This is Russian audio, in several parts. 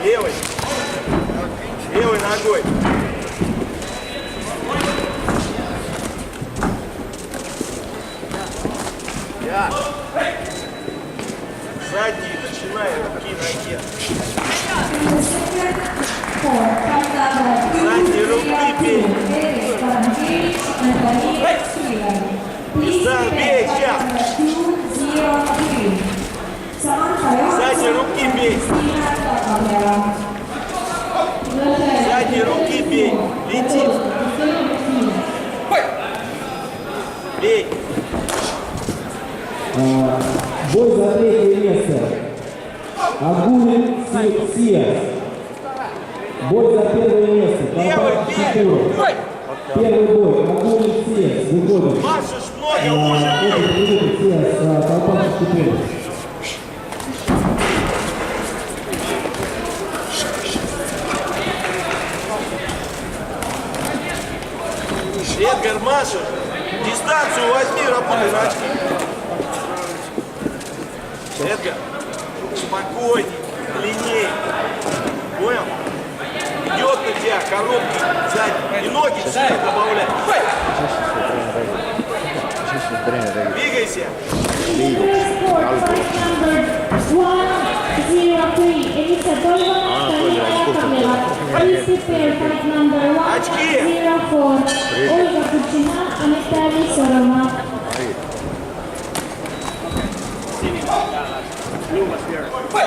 Левой. Левой ногой. Задний, начинай руки ноги. Задние руки бей. Исан, бей, сейчас. Задние руки бей. Задние руки бей. Летит. Бей. Бой за третье место. Агулин Сия. Бой за первое место. Колпак Чикура. Первый бой. Агулин Сия. Выходит. Машешь много уже. Колпак Чикура. Эдгар, машешь. Дистанцию возьми, работай на очки. Эдгар, спокойней, длинней. Понял? Идет на тебя коробки сзади. И ноги сильно добавляй. Двигайся. Очки.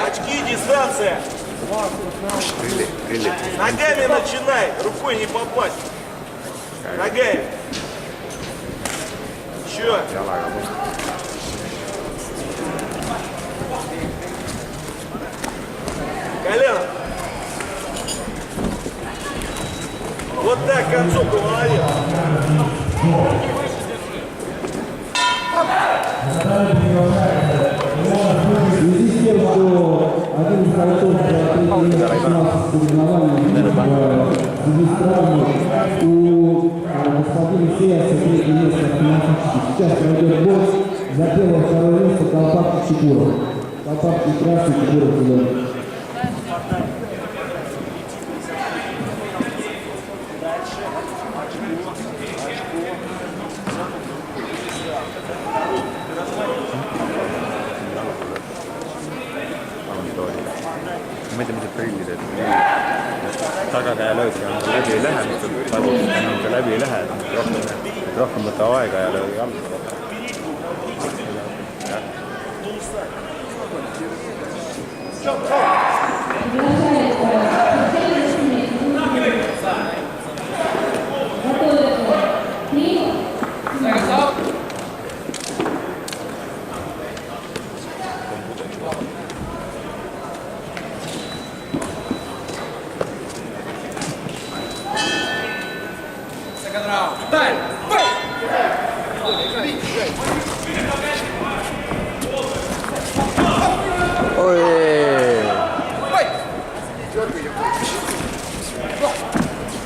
Очки, дистанция. Ногами начинай, рукой не попасть. Ногами. Еще. Колено. Вот так концовку, молодец. В связи с тем, что один из бойцов начинался соревнований в связи с травмой, у господина Сеяса третье место автоматически. Сейчас пройдет бой за первое второе место Колпак Чикура. Колпак красный, Чикура зеленый. ma ei tea, mis need prillid, et tagakäe lööki on läbi ei lähe, mis enam ka läbi ei lähe, rohkem võta aega ja löö jalga.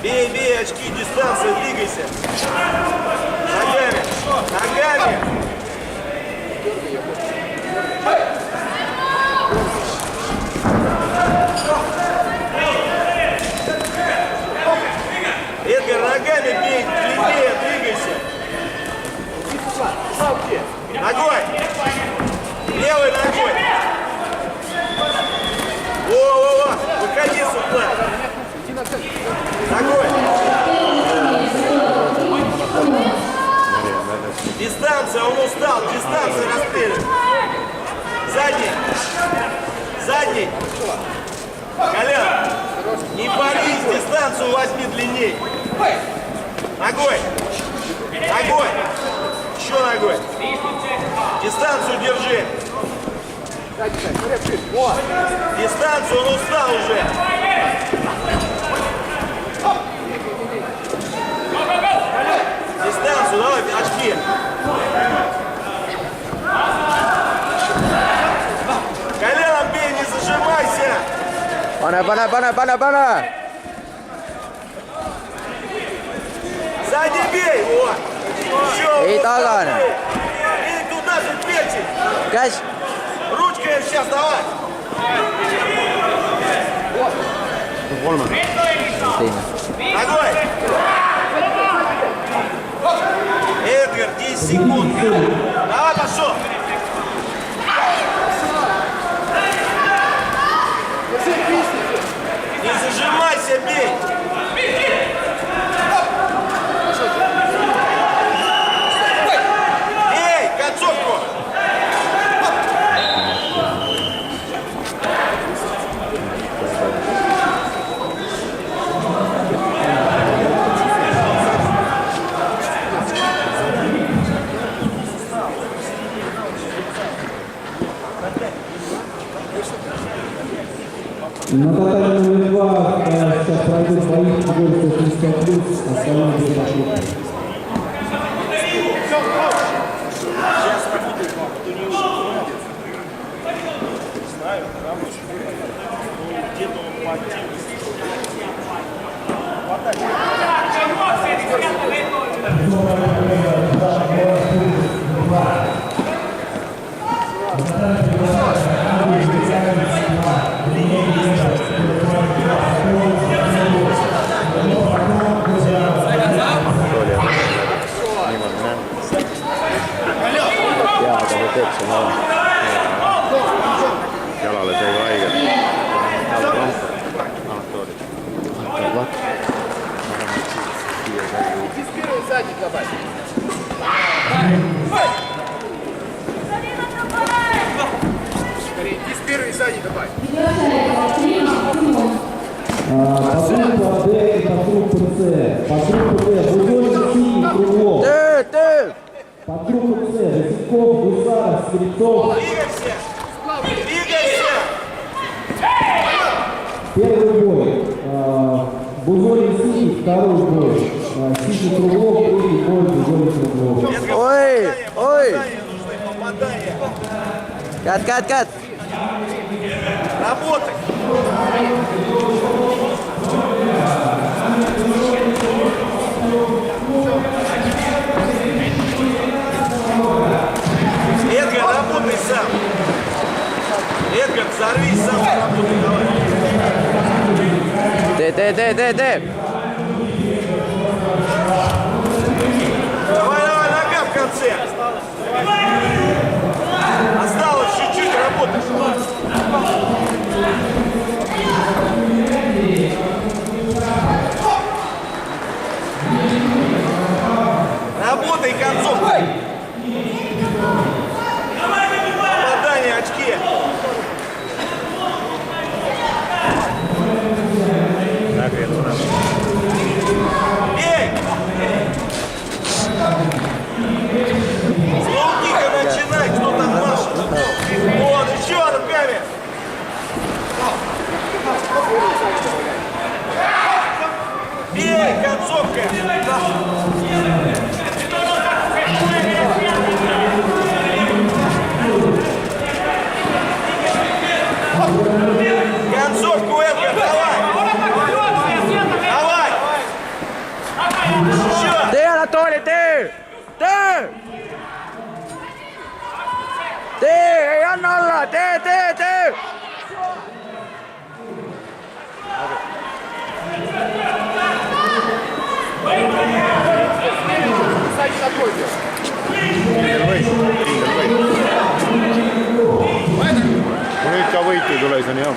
Бей, бей, очки, дистанция, двигайся. Ногами, ногами. Эдгар, ногами бей, длиннее, двигайся. Ногой. Левой ногой. Во-во-во, выходи сюда. Ногой. Дистанция, он устал, дистанция расстреливает. Задний. Задний. Колян, не борись, дистанцию возьми длинней. Ногой. Ногой. Еще ногой. Дистанцию держи. Дистанцию, он устал уже. Дистанцию, давай, очки. Коленом бей, не зажимайся. Pane! Сзади бей, вот. Еще И вот tagane. И туда же печень. Käs. Ручкой сейчас давай. kolmas. Teine. Ногой. Эдгар, 10 секунд. Давай, пошел. Не зажимайся, бей. Эй, концовку. На татами номер 2 сейчас пройдут бои категории 160+, остальные две попытки. Jaa, aga ta teeb seda. Jalale sai ka haiget. Anatoolis. Подгруппа Д и подгруппа С. Подгруппа Д, Бузолин, Синий, Круглов. Töö! Подгруппа С, Васильков, Гусаров, Скворцов. Двигайся. Двигайся. Первый бой. Бузолин, Синий, второй бой. Синий, Круглов, третий бой, Бузолин, Круглов. Ой! Ой! Нужны попадания. Kätt! Работай. Эдгар, работай сам. Эдгар, взорвись сам, работай, давай. Tee! Давай, нога в конце. Осталось чуть-чуть работать. Работай концовкой. Попадание, очки. Эй! С лоу-кика начинай, кто там машет. Вот, еще руками. Бей, концовка. Концовку, Эдгар, давай. Давай. Еще. Tee, Anatoli, tee! Tee, ei anna alla! Tee! Kui nüüd ka võitu ei tule, siis on hea.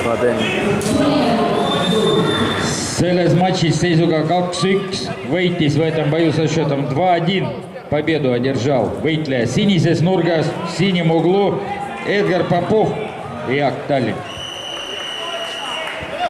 Ma teen. Selles матче seisuga 2-1 võitis в этом бою со счетом 2-1. Победу одержал võitleja sinises nurgas, в синем углу Эдгар Попов и Jaak Tallinn.